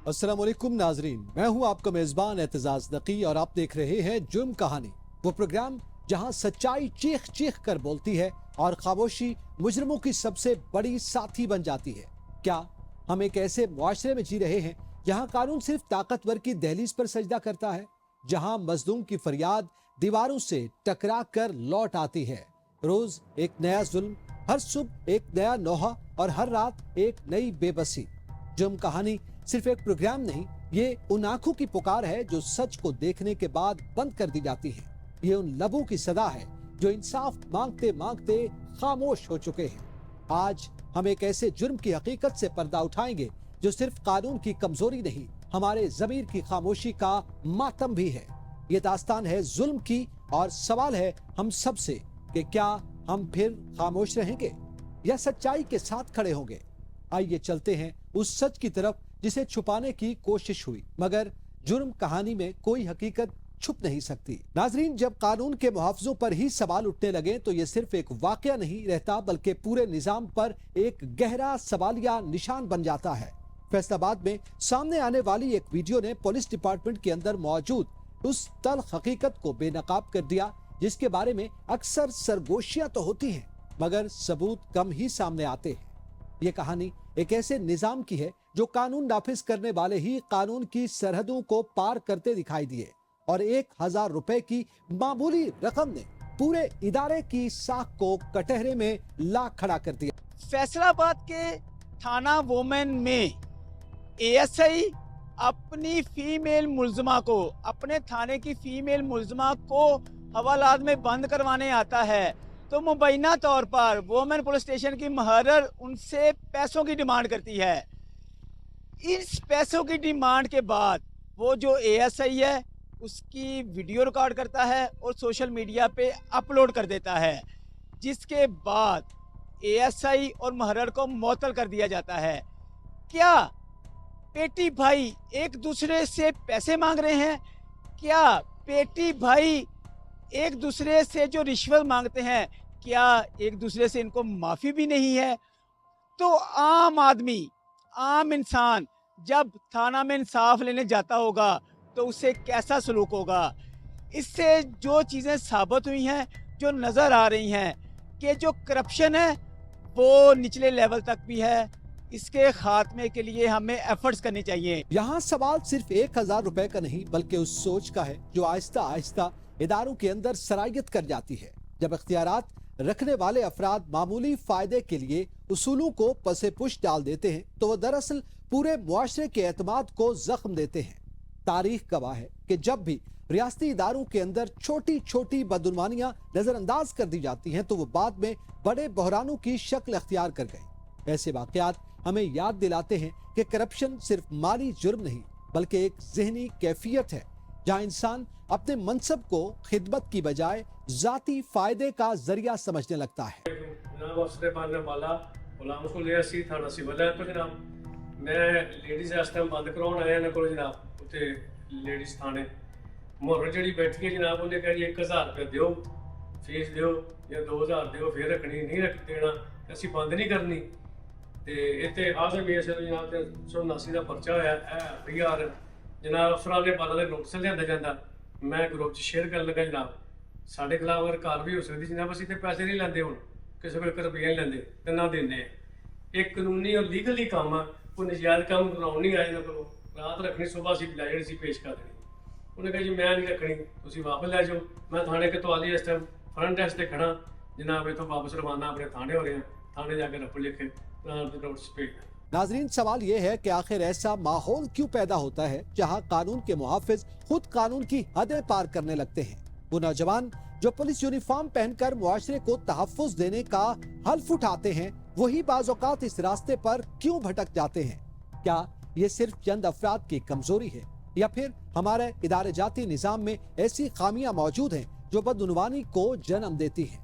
अस्सलाम वालेकुम नाजरीन, मैं हूं आपका मेजबान एतजाज नकी और आप देख रहे हैं जुर्म कहानी, वो प्रोग्राम जहां सच्चाई चीख चीख कर बोलती है और खामोशी मुजरिमों की सबसे बड़ी साथी बन जाती है। क्या हम एक ऐसे मुआशरे में जी रहे हैं जहां कानून सिर्फ ताकतवर की दहलीज पर सजदा करता है, जहां मजलूम की फरियाद दीवारों से टकरा कर लौट आती है? रोज एक नया जुल्म, हर सुबह एक नया नोहा और हर रात एक नई बेबसी। जुर्म कहानी सिर्फ एक प्रोग्राम नहीं, ये उन आंखों की पुकार है जो सच को देखने के बाद बंद कर दी जाती है। ये उन लबों की सदा है जो इंसाफ मांगते मांगते खामोश हो चुके हैं। आज हम एक ऐसे जुर्म की हकीकत से पर्दा उठाएंगे जो सिर्फ कानून की कमजोरी नहीं, हमारे ज़मीर की खामोशी का मातम भी है। ये दास्तान है जुल्म की और सवाल है हम सब से कि क्या हम फिर खामोश रहेंगे या सच्चाई के साथ खड़े होंगे? आइए चलते हैं उस सच की तरफ जिसे छुपाने की कोशिश हुई, मगर जुर्म कहानी में कोई हकीकत छुप नहीं सकती। नाजरीन, जब कानून के मुहाफ़िज़ों पर ही सवाल उठने लगे तो ये सिर्फ एक वाकया नहीं रहता, बल्कि पूरे निज़ाम पर एक गहरा सवालिया निशान बन जाता है। फैसलाबाद में सामने आने वाली एक वीडियो ने पुलिस डिपार्टमेंट के अंदर मौजूद उस तल्ख हकीकत को बेनकाब कर दिया जिसके बारे में अक्सर सरगोशियां तो होती हैं मगर सबूत कम ही सामने आते हैं। ये कहानी एक ऐसे निजाम की है जो कानून नाफिज करने वाले ही कानून की सरहदों को पार करते दिखाई दिए और 1000 रुपए की मामूली रकम ने पूरे इदारे की साख को कटहरे में ला खड़ा कर दिया। फैसलाबाद के थाना वोमेन में एएसआई अपनी फीमेल मुलजमा को, अपने थाने की फीमेल मुलजमा को हवालात में बंद करवाने आता है तो मुबैना तौर पर वोमेन पुलिस स्टेशन की मुहर्रर उनसे पैसों की डिमांड करती है। इस पैसों की डिमांड के बाद वो जो एएसआई है उसकी वीडियो रिकॉर्ड करता है और सोशल मीडिया पे अपलोड कर देता है, जिसके बाद एएसआई और मुहर्रर को मुअत्तल कर दिया जाता है। क्या पेटी भाई एक दूसरे से पैसे मांग रहे हैं? क्या पेटी भाई एक दूसरे से जो रिश्वत मांगते हैं, क्या एक दूसरे से इनको माफ़ी भी नहीं है? तो आम आदमी, आम इंसान जब थाना में इंसाफ लेने जाता होगा तो उससे कैसा सलूक होगा? इससे जो चीज़ें साबित हुई हैं, जो नज़र आ रही हैं कि जो करप्शन है वो निचले लेवल तक भी है, इसके खात्मे के लिए हमें एफर्ट्स करने चाहिए। यहाँ सवाल सिर्फ 1000 रुपए का नहीं बल्कि उस सोच का है जो आहिस्ता आहिस्ता इदारों के अंदर सरायत कर जाती है। जब इख्तियारात रखने वाले अफराद मामूली फायदे के लिए उसूलों को पसे पुश डाल देते हैं तो वह दरअसल पूरे मुआशरे के एतमाद को जख्म देते हैं। तारीख गवाह है कि जब भी रियासती इदारों के अंदर छोटी छोटी बदगुमानियां नजरअंदाज कर दी जाती हैं तो वो बाद में बड़े बहरानों की शक्ल अख्तियार कर गई। ऐसे वाकयात हमें याद दिलाते हैं कि करप्शन सिर्फ माली जुर्म नहीं बल्कि एक ज़हनी कैफियत है जहां इंसान अपने मनसब को खिदमत की बजाय जाती फायदे का जरिया समझने लगता है। मैं लेडीज़ इस टाइम बंद करवाने आया इन्होंने जनाब उत्थे लेडीज़ थाने मुहर्रर जी बैठी है जनाब, उन्हें कहा जी 1000 रुपये दो फीस दो या 2000 दो फिर रखनी नहीं रख देना, असी बंद नहीं करनी। तो इतने आजम एस जनाब 179 का परचा होया FIR जनाब अफसरां ने बाला ने नोटिस लिया जाता। मैं ग्रुप शेयर कर लगा जनाब साढ़े खिलाफ अगर कार्रवाई हो सकती जनाब, असीं ते पैसे नहीं लेंदे, हुण किसी को 1 रुपया नहीं लेंदे ते ना देने। एक कानूनी और लीगली काम है, कोई नजायज़ काम कराउण नहीं आए इन्हां कोलों। रात रखनी सुबह असीं ਜਿਹੜੀ ਸੀ पेश कर देनी। उन्हें कहा जी मैं नहीं रखनी, तुसीं वापस लै जाओ। मैं थाने कोतवाली इस टाइम फ्रंट डेस्क ते खड़ा जनाब, इत्थों वापस रवाना अपने थाने हो रहे हैं, थाने जाकर रप लिखे नोटिस भेज। नाजरीन, सवाल ये है कि आखिर ऐसा माहौल क्यों पैदा होता है जहां कानून के मुहाफिज खुद कानून की हदें पार करने लगते हैं? वो नौजवान जो पुलिस यूनिफॉर्म पहनकर मुआशरे को तहफ्फुज देने का हल्फ उठाते हैं, वही बाज़ औक़ात इस रास्ते पर क्यों भटक जाते हैं? क्या ये सिर्फ चंद अफराद की कमजोरी है या फिर हमारे इदारे जाती निज़ाम में ऐसी खामियां मौजूद हैं जो बदउनवानी को जन्म देती हैं?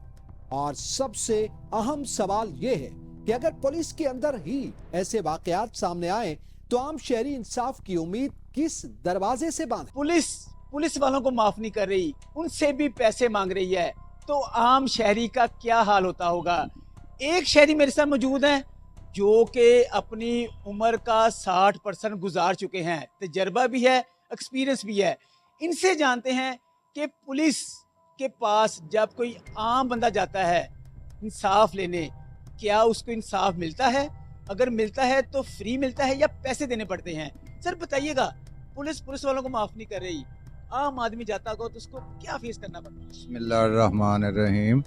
और सबसे अहम सवाल ये है कि अगर पुलिस के अंदर ही ऐसे वाकयात सामने आए तो आम शहरी इंसाफ की उम्मीद किस दरवाजे से बांधे? पुलिस वालों को माफ नहीं कर रही, उनसे भी पैसे मांग रही है, तो आम शहरी का क्या हाल होता होगा? एक शहरी मेरे साथ मौजूद है जो कि अपनी उम्र का 60% गुजार चुके हैं, तजर्बा भी है, एक्सपीरियंस भी है। इनसे जानते हैं कि पुलिस के पास जब कोई आम बंदा जाता है इंसाफ लेने, क्या उसको इंसाफ मिलता है? अगर मिलता है तो फ्री मिलता है या पैसे देने पड़ते हैं? सर बताइएगा, पुलिस वालों को माफ नहीं कर रही, आम आदमी जाता हो तो उसको क्या फेस करना पड़ता है? बिस्मिल्लाहिर्रहमानिर्रहीम।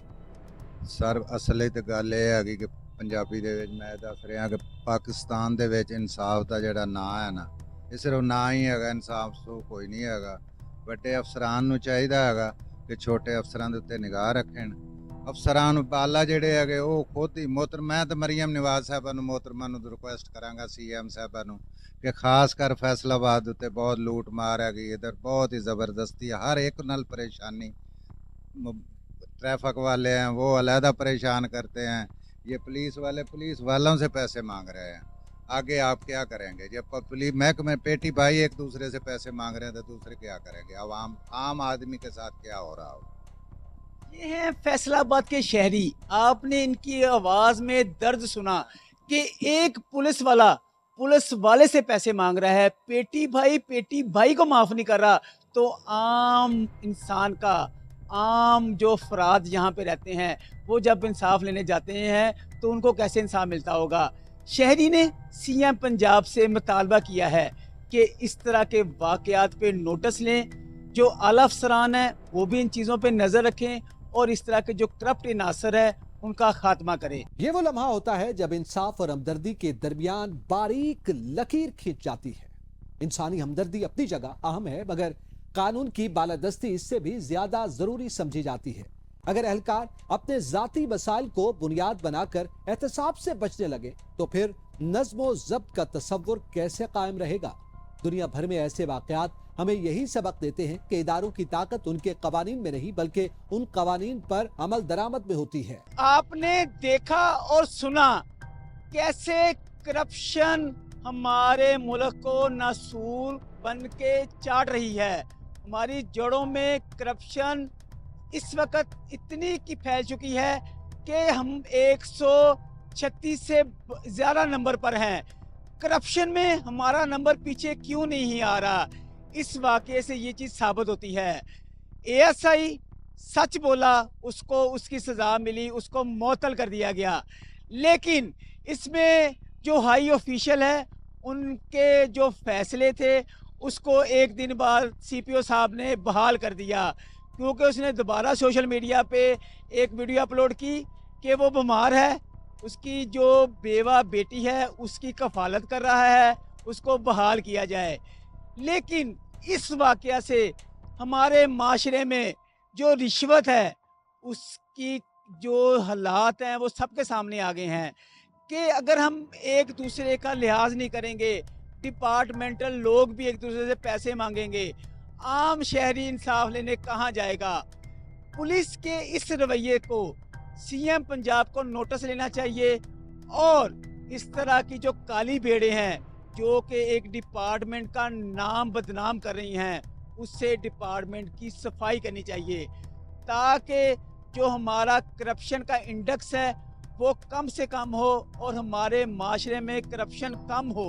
ਸਰ ਅਸਲੀ ਤੇ ਗੱਲ ਇਹ ਹੈਗੀ ਕਿ ਪੰਜਾਬੀ ਦੇ ਵਿੱਚ ਮੈਂ ਦੱਸ ਰਿਹਾ ਕਿ ਪਾਕਿਸਤਾਨ ਦੇ ਵਿੱਚ ਇਨਸਾਫ ਦਾ ਜਿਹੜਾ ਨਾਂ ਹੈ ਨਾ, ਇਹ ਸਿਰਫ ਨਾਂ ਹੀ ਹੈਗਾ, ਇਨਸਾਫ ਸੋ ਕੋਈ ਨਹੀਂ ਹੈਗਾ। ਵੱਡੇ ਅਫਸਰਾਂ ਨੂੰ ਚਾਹੀਦਾ ਹੈਗਾ ਕਿ ਛੋਟੇ ਅਫਸਰਾਂ ਦੇ ਉੱਤੇ ਨਿਗਾਹ ਰੱਖਣ। ਅਫਸਰਾਂ ਨੂੰ ਬਾਲਾ ਜਿਹੜੇ ਹੈਗੇ ਉਹ ਖੁਦ ਹੀ ਮੈਂ ਤਾਂ ਮਰੀਮ ਨਿਵਾਜ਼ ਸਾਹਿਬਾਂ ਨੂੰ ਮੋਹਤਰਮਾ ਨੂੰ ਰਿਕੁਐਸਟ ਕਰਾਂਗਾ, ਸੀਐਮ ਸਾਹਿਬਾਂ ਨੂੰ, ਕਿ ਖਾਸ ਕਰ ਫੈਸਲਾਬਾਦ ਉੱਤੇ ਬਹੁਤ ਲੂਟ ਮਾਰ ਹੈਗੀ, ਇਧਰ ਬਹੁਤ ਹੀ ਜ਼ਬਰਦਸਤੀ, ਹਰ ਇੱਕ ਨਾਲ ਪਰੇਸ਼ਾਨੀ। ट्रैफिक वाले हैं वो अलहदा परेशान करते हैं, ये पुलिस वालों से पैसे मांग रहे हैं। आगे आप क्या करेंगे जब पुलिस महकमे पेटी भाई एक दूसरे से पैसे मांग रहे हैं तो दूसरे क्या करेंगे? आम आदमी के साथ क्या हो रहा हो? ये हैं फैसलाबाद के शहरी। आपने इनकी आवाज में दर्द सुना कि एक पुलिस वाले से पैसे मांग रहा है, पेटी भाई को माफ नहीं कर रहा, तो आम इंसान का, आम जो अफराद यहाँ पे रहते हैं वो जब इंसाफ लेने जाते हैं तो उनको कैसे इंसाफ मिलता होगा? शहरी ने सीएम पंजाब से मुतालबा किया है कि इस तरह के वाक़यात पे नोटिस लें, जो आला अफसरान हैं वो भी इन चीज़ों पे नज़र रखें और इस तरह के जो करप्ट इनासर है उनका खात्मा करें। ये वो लम्हा होता है जब इंसाफ और हमदर्दी के दरमियान बारीक लकीर खींच जाती है। इंसानी हमदर्दी अपनी जगह अहम है, मगर कानून की बालादस्ती इससे भी ज्यादा जरूरी समझी जाती है। अगर एहलकार अपने जाती मसाइल को बुनियाद बनाकर एहतसाब से बचने लगे तो फिर नज़्म ज़ब्त का तसव्वुर कैसे कायम रहेगा? दुनिया भर में ऐसे वाक़यात हमें यही सबक देते हैं कि इदारों की ताकत उनके कवानीन में नहीं बल्कि उन कवानीन पर अमल दरामद में होती है। आपने देखा और सुना कैसे करप्शन हमारे मुल्क को नासूर बन के चाट रही है। हमारी जड़ों में करप्शन इस वक्त इतनी की फैल चुकी है कि हम 136 से ज़्यादा नंबर पर हैं। करप्शन में हमारा नंबर पीछे क्यों नहीं आ रहा? इस वाक़े से ये चीज़ साबित होती है। एएसआई सच बोला, उसको उसकी सज़ा मिली, उसको मुअत्तल कर दिया गया, लेकिन इसमें जो हाई ऑफिशियल है उनके जो फैसले थे उसको एक दिन बाद सीपीओ साहब ने बहाल कर दिया, क्योंकि उसने दोबारा सोशल मीडिया पे एक वीडियो अपलोड की कि वो बीमार है, उसकी जो बेवा बेटी है उसकी कफालत कर रहा है, उसको बहाल किया जाए। लेकिन इस वाक़या से हमारे माशरे में जो रिश्वत है उसकी जो हालात हैं वो सबके सामने आ गए हैं कि अगर हम एक दूसरे का लिहाज नहीं करेंगे, डिपार्टमेंटल लोग भी एक दूसरे से पैसे मांगेंगे, आम शहरी इंसाफ लेने कहाँ जाएगा? पुलिस के इस रवैये को सीएम पंजाब को नोटिस लेना चाहिए और इस तरह की जो काली भेड़ें हैं जो कि एक डिपार्टमेंट का नाम बदनाम कर रही हैं, उससे डिपार्टमेंट की सफाई करनी चाहिए, ताकि जो हमारा करप्शन का इंडेक्स है वो कम से कम हो और हमारे माशरे में करप्शन कम हो।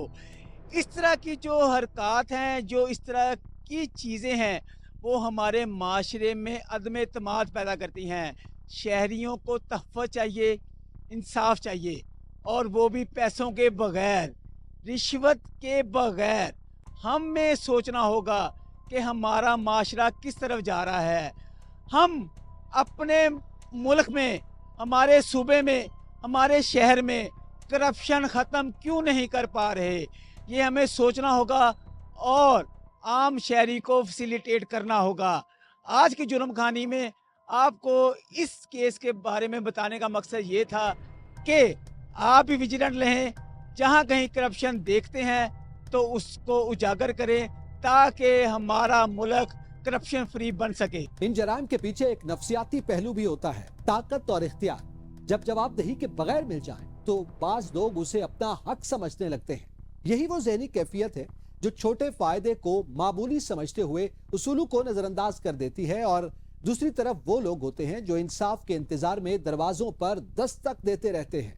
इस तरह की जो हरकत हैं, जो इस तरह की चीज़ें हैं, वो हमारे माशरे में अदम एतमाद पैदा करती हैं। शहरियों को तहफ़्फ़ुज़ चाहिए, इंसाफ चाहिए, और वो भी पैसों के बग़ैर, रिश्वत के बग़ैर। हमें सोचना होगा कि हमारा माशरा किस तरफ जा रहा है। हम अपने मुल्क में, हमारे सूबे में, हमारे शहर में करप्शन ख़त्म क्यों नहीं कर पा रहे? ये हमें सोचना होगा और आम शहरी को फैसिलिटेट करना होगा। आज की जुर्म कहानी में आपको इस केस के बारे में बताने का मकसद ये था कि आप भी विजिलेंट रहें, जहाँ कहीं करप्शन देखते हैं तो उसको उजागर करें ताकि हमारा मुल्क करप्शन फ्री बन सके। इन जराइम के पीछे एक नफ्सियाती पहलू भी होता है, ताकत और इख्तियार। जब जवाबदेही के बगैर मिल जाए तो बाज लोग उसे अपना हक समझने लगते हैं। यही वो ज़हनी कैफियत है जो छोटे फायदे को मामूली समझते हुए उसूलों को नजरअंदाज कर देती है, और दूसरी तरफ वो लोग होते हैं जो इंसाफ के इंतजार में दरवाजों पर दस्तक देते रहते हैं।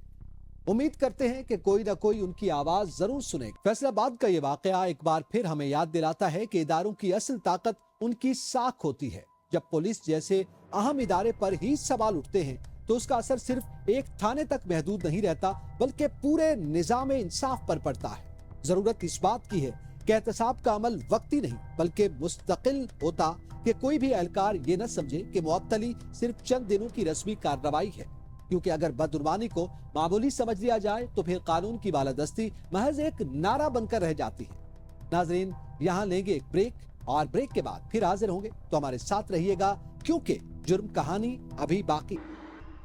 उम्मीद करते हैं कि कोई ना कोई उनकी आवाज जरूर सुनेगा। फैसलाबाद का ये वाकया एक बार फिर हमें याद दिलाता है कि इदारों की असल ताकत उनकी साख होती है। जब पुलिस जैसे अहम इदारे पर ही सवाल उठते हैं तो उसका असर सिर्फ एक थाने तक महदूद नहीं रहता, बल्कि पूरे निजाम इंसाफ पर पड़ता है। जरूरत इस बात की है कि एहतसाब का अमल वक्ती नहीं बल्कि मुस्तकिल होता, कि कोई भी एहलकार ये न समझे कि मुअत्तली सिर्फ चंद दिनों की रस्मी कार्रवाई है, क्योंकि अगर बदजुर्मानी को मामूली समझ लिया जाए तो फिर कानून की बालादस्ती महज एक नारा बनकर रह जाती है। नाजरीन, यहाँ लेंगे एक ब्रेक और ब्रेक के बाद फिर हाजिर होंगे, तो हमारे साथ रहिएगा क्योंकि जुर्म कहानी अभी बाकी।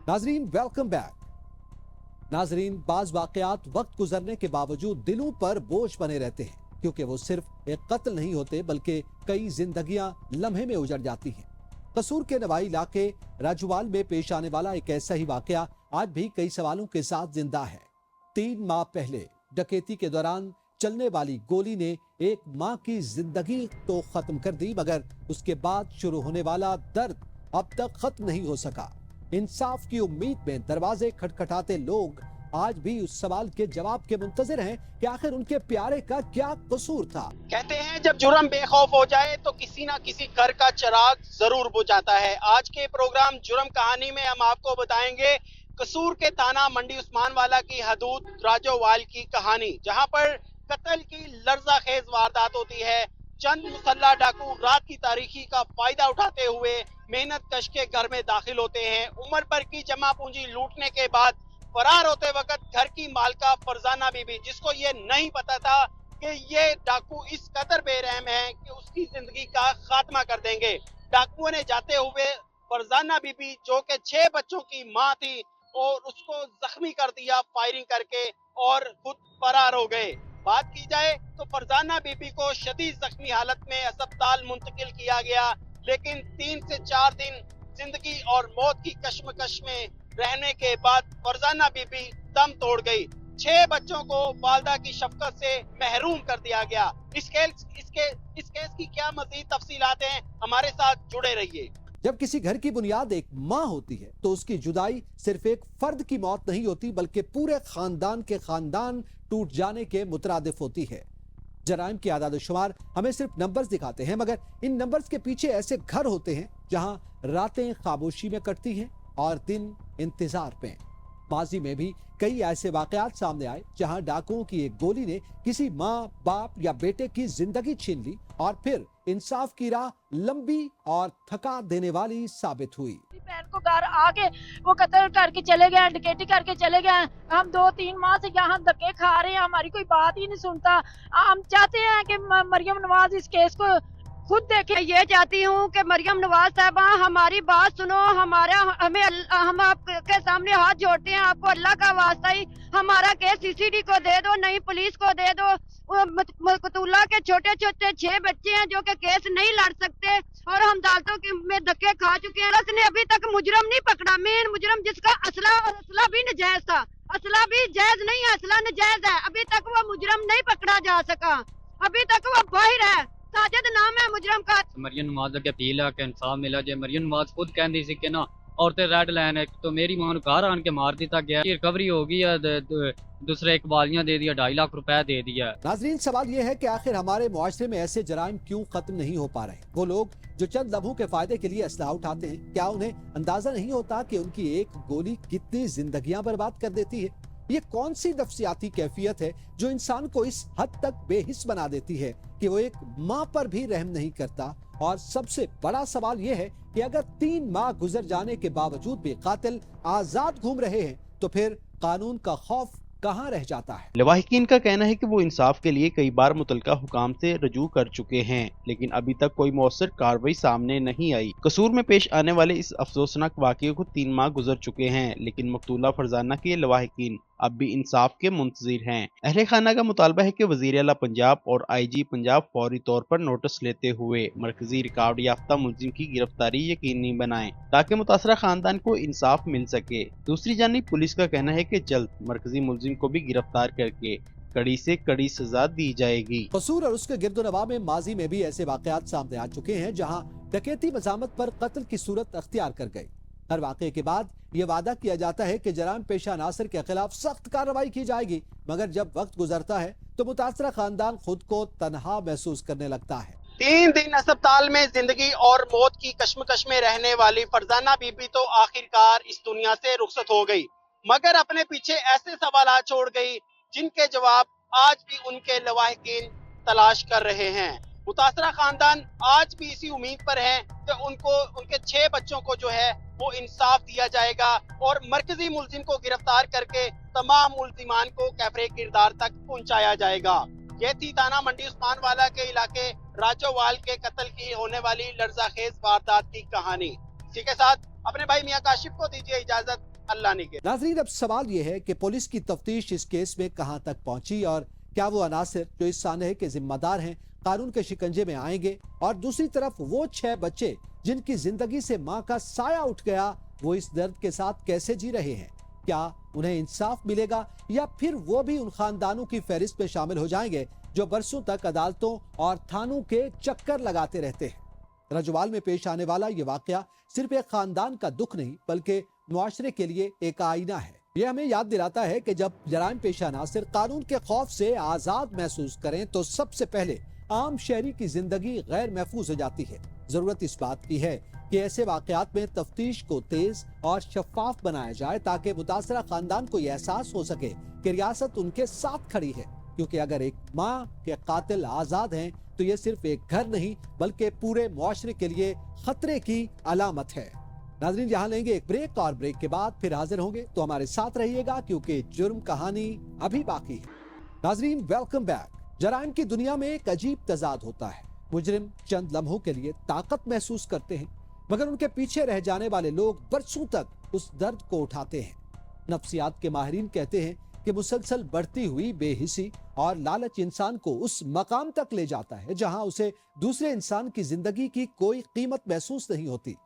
नाजरीन, वेलकम बैक। नाजरीन, बाज वाकयात वक्त गुजरने के बावजूद दिलों पर बोझ बने रहते हैं, क्योंकि वो सिर्फ एक कत्ल नहीं होते बल्कि कई जिंदगियां लम्हे में उजड़ जाती हैं। कसूर के नवाई इलाके राजूवाल में पेश आने वाला एक ऐसा ही वाकया आज भी कई सवालों के साथ जिंदा है। 3 माह पहले डकैती के दौरान चलने वाली गोली ने एक माँ की जिंदगी तो खत्म कर दी, मगर उसके बाद शुरू होने वाला दर्द अब तक खत्म नहीं हो सका। इंसाफ की उम्मीद में दरवाजे खटखटाते लोग आज भी उस सवाल के जवाब के मुंतजिर हैं कि आखिर उनके प्यारे का क्या कसूर था। कहते हैं जब जुर्म बेखौफ हो जाए तो किसी ना किसी घर का चिराग जरूर बुझाता है। आज के प्रोग्राम जुर्म कहानी में हम आपको बताएंगे कसूर के थाना मंडी उस्मानवाला की हदूद राजोवाल की कहानी, जहां पर कत्ल की लर्ज़ाखेज वारदात होती है। चंद मुसल्ला डाकू रात की तारीकी का फायदा उठाते हुए मेहनत कश के घर में दाखिल होते हैं। उम्र भर की जमा पूंजी लूटने के बाद फरार होते वक्त घर की मालका फरजाना बीबी, जिसको ये नहीं पता था कि ये डाकू इस कदर बेरहम है कि उसकी जिंदगी का खात्मा कर देंगे। डाकुओं ने जाते हुए फरजाना बीबी, जो कि 6 बच्चों की मां थी, और उसको जख्मी कर दिया फायरिंग करके और खुद फरार हो गए। बात की जाए तो फरजाना बीबी को शदीद जख्मी हालत में अस्पताल मुंतकिल किया गया, लेकिन 3 से 4 दिन जिंदगी और मौत की कश्मकश में रहने के बाद फरजाना बीबी दम तोड़ गई। 6 बच्चों को वालदा की शफकत से महरूम कर दिया गया। इस केस की क्या मजीद तफसीलात हैं, हमारे साथ जुड़े रहिए। जब किसी घर की बुनियाद एक माँ होती है तो उसकी जुदाई सिर्फ एक फर्द की मौत नहीं होती, बल्कि पूरे खानदान के खानदान टूट जाने के मुतरादिफ होती है। जराइम की आदाद शुमार हमें सिर्फ नंबर्स दिखाते हैं, मगर इन नंबर्स के पीछे ऐसे घर होते हैं जहां रातें खामोशी में कटती हैं और दिन इंतजार पे। माजी में भी कई ऐसे वाकयात सामने आए जहां डाकुओं की एक गोली ने किसी माँ, बाप या बेटे की जिंदगी छीन ली और फिर इंसाफ की राह लंबी और थका देने वाली साबित हुई। बहन को घर आके वो कत्ल करके चले गए, डकैती करके चले गए। हम 2-3 माह से यहाँ धक्के खा रहे हैं, हमारी कोई बात ही नहीं सुनता। हम चाहते हैं कि मरियम नवाज इस केस को खुद देखे। ये चाहती हूँ कि मरियम नवाज साहबा हमारी बात सुनो, हम आपके सामने हाथ जोड़ते हैं, आपको अल्लाह का वास्ता ही हमारा केस सीसीडी को दे दो, नहीं पुलिस को दे दो। मकतूला के छोटे छोटे 6 बच्चे हैं जो कि केस नहीं लड़ सकते और हम अदालतों में धक्के खा चुके हैं। पुलिस ने अभी तक मुजरम नहीं पकड़ा, मेन मुजरम जिसका असला भी नजायज था। असला भी जायज नहीं है, असला नजायज है। अभी तक वो मुजरम नहीं पकड़ा जा सका, अभी तक वो बाहर है। साजिद नाम है मुजरम का। मरियम नवाज अगे अपील है कि इंसाफ मिला जाए। मरियम नवाज खुद कहती सी कि ना औरतें रेड लाइन है, तो मेरी मां को घर आन के मार दिया गया। रिकवरी हो गई है, दूसरे इकबालियां दे दिया, 2.5 लाख रुपए दे दिया। नाजरीन, सवाल ये है कि आखिर हमारे मुआशरे में ऐसे जराइम क्यों खत्म नहीं हो पा रहे? वो लोग जो चंद लम्हों के फायदे के लिए असलहा उठाते हैं, क्या उन्हें अंदाजा नहीं होता कि उनकी एक गोली कितनी जिंदगियां बर्बाद कर देती है? ये कौन सी नफ्सियाती कैफियत है जो इंसान को इस हद तक बेहिस बना देती है कि वो एक माँ पर भी रहम नहीं करता? और सबसे बड़ा सवाल ये है कि अगर 3 माह गुजर जाने के बावजूद भी कातिल आजाद घूम रहे हैं तो फिर कानून का खौफ कहाँ रह जाता है? लवाहिकीन का कहना है कि वो इंसाफ के लिए कई बार मुतलका हुकाम से रजू कर चुके हैं, लेकिन अभी तक कोई मौसर कार्रवाई सामने नहीं आई। कसूर में पेश आने वाले इस अफसोसनाक वाक़ये को 3 माह गुजर चुके हैं, लेकिन मकतूला फरजाना के लवाहिकीन अब भी इंसाफ के मुंतज़िर हैं। अहले खाना का मुतालबा है कि वज़ीर आला पंजाब और IG पंजाब फौरी तौर पर नोटिस लेते हुए मरकजी रिकॉर्ड याफ्ता मुलजिम की गिरफ्तारी यकीनी बनाएं ताकि मुतासरा खानदान को इंसाफ मिल सके। दूसरी जानिब पुलिस का कहना है कि जल्द मरकजी मुलजिम को भी गिरफ्तार करके कड़ी से कड़ी सजा दी जाएगी। कसूर और उसके गिरदोनवा में माजी में भी ऐसे वाकयात सामने आ चुके हैं जहाँ डकैती मजामत पर कत्ल की सूरत अख्तियार कर गई। हर वाक़े के बाद ये वादा किया जाता है कि जराइम पेशा अनासर के खिलाफ सख्त कार्रवाई की जाएगी, मगर जब वक्त गुजरता है तो मुतासरा खानदान खुद को तनहा महसूस करने लगता है। 3 दिन अस्पताल में जिंदगी और मौत की कश्मकश में रहने वाली फरजाना बीबी तो आखिरकार इस दुनिया से रुखसत हो गई, मगर अपने पीछे ऐसे सवाल छोड़ गई जिनके जवाब आज भी उनके लवाहिकीन तलाश कर रहे हैं। मुतासरा खानदान आज भी इसी उम्मीद पर है कि उनको उनके 6 बच्चों को जो है वो इंसाफ दिया जाएगा और मरकजी मुलजिम को गिरफ्तार करके तमाम मुलजिमान को कैफरे किरदार तक पहुंचाया जाएगा। ये थी थाना मंडी उस्मानवाला के इलाके राजोवाल के कत्ल की होने वाली लर्जाखेज वारदात की कहानी। इसी के साथ अपने भाई मियां काशिफ को दीजिए इजाजत, अल्लाह ने के। नाजरीन, अब सवाल ये है कि पुलिस की तफ्तीश इस केस में कहां तक पहुंची और क्या वो अनासर जो इस सानहे के जिम्मेदार हैं कानून के शिकंजे में आएंगे, और दूसरी तरफ वो 6 बच्चे जिनकी जिंदगी से माँ का साया उठ गया, वो इस दर्द के साथ कैसे जी रहे हैं? क्या उन्हें इंसाफ मिलेगा या फिर वो भी उन खानदानों की फहरिस्त में शामिल हो जाएंगे जो बरसों तक अदालतों और थानों के चक्कर लगाते रहते हैं? रजवाल में पेश आने वाला ये वाकया सिर्फ एक खानदान का दुख नहीं बल्कि मुआशरे के लिए एक आईना है। ये हमें याद दिलाता है कि जब जराइम पेशा अनासर कानून के खौफ से आजाद महसूस करें तो सबसे पहले आम शहरी की जिंदगी गैर महफूज हो जाती है। जरूरत इस बात की है कि ऐसे वाकयात में तफ्तीश को तेज और शफाफ बनाया जाए ताकि मुतासरा खानदान को यह एहसास हो सके कि रियासत उनके साथ खड़ी है, क्योंकि अगर एक माँ के कातिल आजाद हैं तो ये सिर्फ एक घर नहीं बल्कि पूरे मुआशरे के लिए खतरे की अलामत है। नाज़रीन, यहाँ लेंगे एक ब्रेक और ब्रेक के बाद फिर हाजिर होंगे, तो हमारे साथ रहिएगा क्योंकि जुर्म कहानी अभी बाकी है। नाज़रीन, वेलकम बैक। जराइम की दुनिया में एक अजीब तजाद होता है। मुजरिम चंद लम्हों के लिए ताकत महसूस करते हैं, मगर उनके पीछे रह जाने वाले लोग बरसों तक उस दर्द को उठाते हैं। नफ्सियात के माहिरीन कहते हैं कि मुसलसल बढ़ती हुई बेहिसी और लालच इंसान को उस मकाम तक ले जाता है जहां उसे दूसरे इंसान की जिंदगी की कोई कीमत महसूस नहीं होती।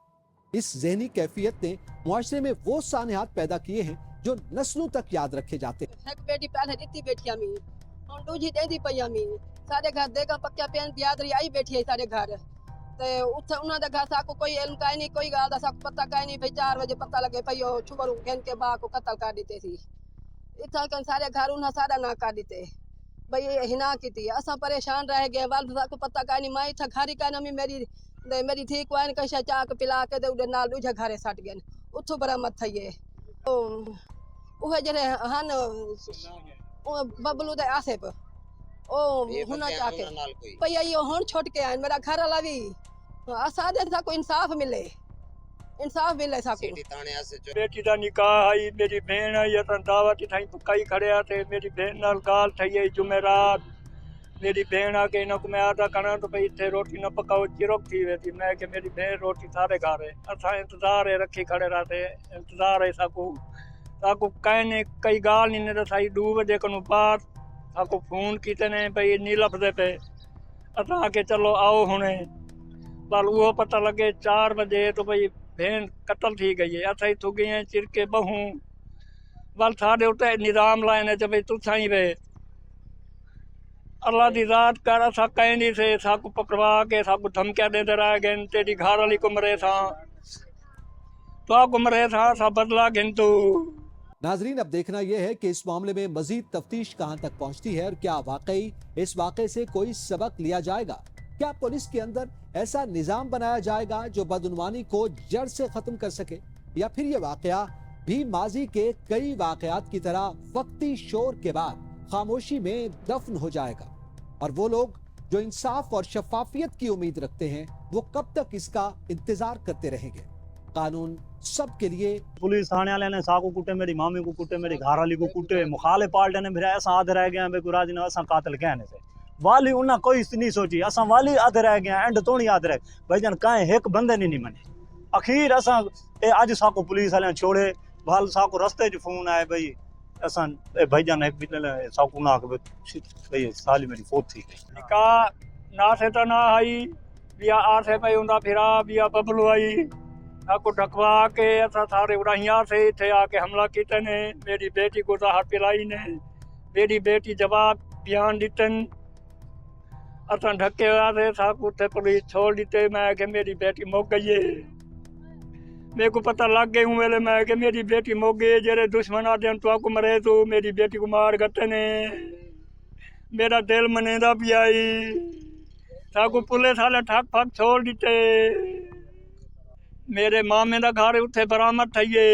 इस ज़हनी कैफियत ने मुआशरे में वो सानहात पैदा किए हैं जो नस्लों तक याद रखे जाते हैं। एक बेटी पहले दित्ती बेटियां मी हम दूजी दे दी पईया मी सारे घर देगा पक्का पेन बियादरी आई बैठी है सारे घर ते उथे उन्हां दे घर साको कोई इल्म काई नहीं, कोई गाल दा साको पता काई नहीं। भाई 4 बजे पता लगे पईयो छुबरू घेन के बा को कत्ल कर दिते सी। इथा कन सारे घर उन्हां सारा ना कर दिते भाई हिना कीती। असा परेशान रह गए, वाल साको पता काई नहीं। मैं इथा घरी का नमी मेरी थी कोई कशा चाक पिला के दे उडे नाल दूजे घरे सट गए उथों बरामद थईए। ओहे जरे हन बबलू दे आसिफ ओ हुना चाके भैया ये हुन छोड़ के आए मेरा घर वाला भी असादे सा को इंसाफ मिले साको। बेटी दा निकाह आई, मेरी भेण आई असां दावत ठाई पकाई खड़िया थे। मेरी भेण नाल गाल ठई आई जुमेरात। मेरी भेण आके इन को मैं आदा करा तो भाई इतने रोटी न पकाओ चिरोक थी वेती। मैं कि मेरी भेण रोटी थारे घर है असां इंतजार है रखी खड़े रहते इंतजार है साको कहने कई गाल नहीं ने साई 2 बजे कनु बाद साको फोन कीते ने भाई नी लभदे पे असां आके चलो आओ हुणे पर वो पता लगे 4 बजे तो भाई भेण कत्ल थी गई है। असां ही थुगी हैं चिरके बहू बल साढ़े उते निजाम लाइन च भाई तुसां ही वे अल्लाह दी ज़ात कर असां कहनी से साको पकड़वा के साको धमकियां देते रह गए तेरी घर वाली को मरे था तो को मरे था सा बदला गिनतू। नाजरीन, अब देखना यह है कि इस मामले में मजीद तफ्तीश कहां तक पहुंचती है और क्या वाकई इस वाकये से कोई सबक लिया जाएगा। क्या पुलिस के अंदर ऐसा निजाम बनाया जाएगा जो बदउनवानी को जड़ से खत्म कर सके, या फिर ये वाकया भी माजी के कई वाकयात की तरह वक्ती शोर के बाद खामोशी में दफन हो जाएगा, और वो लोग जो इंसाफ और शफाफियत की उम्मीद रखते हैं वो कब तक इसका इंतजार करते रहेंगे। कानून सबके लिए। पुलिस थाने वाले ने साको कुटे, मेरी मामी को कुटे, मेरी घर वाली को कुटे, मुखालिफ पार्टी ने फिर ऐसा आधे रह गया बेकुराज ने असा कातिल कहने से वाली उन्हें कोई नहीं सोची असा वाली आधे रह गया एंड तो नहीं आधे रह भाईजान कहें एक बंदे नहीं मने। अखीर असा अज साको पुलिस वाले छोड़े वाल साको रस्ते च फोन आए भाई असा भाईजान एक बिजले साको ना भाई साली मेरी फोत थी निकाह ना से तो ना आई बिया आसे पे उंदा फिरा बिया बबलू आई आपको ढकवा के असा सारे उड़ाइया से थे आके हमला किते ने। मेरी बेटी को जहर पिलाई ने, मेरी बेटी जवाब बयान दितन असा ढके हुआ थे साकू थे पुलिस छोड़ दीते। मैं कि मेरी बेटी मुक गई है मेरे को पता लग गई हूँ वेले मैं कि मेरी बेटी मोगे जेरे दुश्मन आते हैं तो आपको मरे तो मेरी बेटी को मार गट्टे ने मेरा दिल मनेदा भी आई ताको पुलिस वाले ठक फक छोड़ दीते मेरे मामे दा घर उत्थे बरामद थईए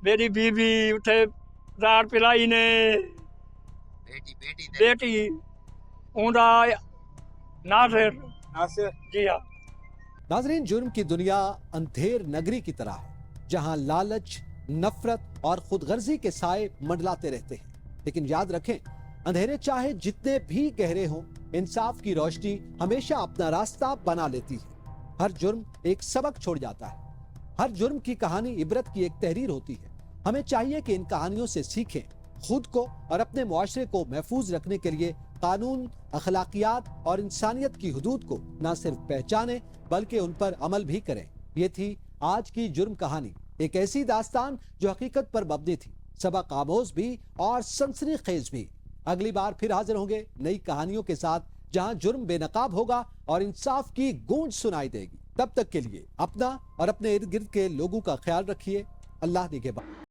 मेरी बीवी उत्थे रात पिलाई ने बेटी उनका नासिर जी हाँ। नाजरीन, जुर्म की दुनिया अंधेर नगरी की तरह है जहां लालच, नफरत और खुदगर्जी के साए मंडलाते रहते हैं। लेकिन याद रखें, अंधेरे चाहे जितने भी गहरे हों, इंसाफ की रोशनी हमेशा अपना रास्ता बना लेती है। हर जुर्म एक सबक छोड़ जाता है। हर जुर्म की कहानी इबरत की एक तहरीर होती है। हमें चाहिए कि इन कहानियों से सीखें, खुद को और अपने मुआशरे को महफूज रखने के लिए कानून, अखलाकियात और इंसानियत की हुदूद को न सिर्फ पहचानें बल्कि उन पर अमल भी करें। ये थी आज की जुर्म कहानी, एक ऐसी दास्तान जो हकीकत पर मबनी थी, सबक आमोज भी और सनसनीखेज भी। अगली बार फिर हाजिर होंगे नई कहानियों के साथ, जहां जुर्म बेनकाब होगा और इंसाफ की गूंज सुनाई देगी। तब तक के लिए अपना और अपने इर्द गिर्द के लोगों का ख्याल रखिए। अल्लाह निगहबान।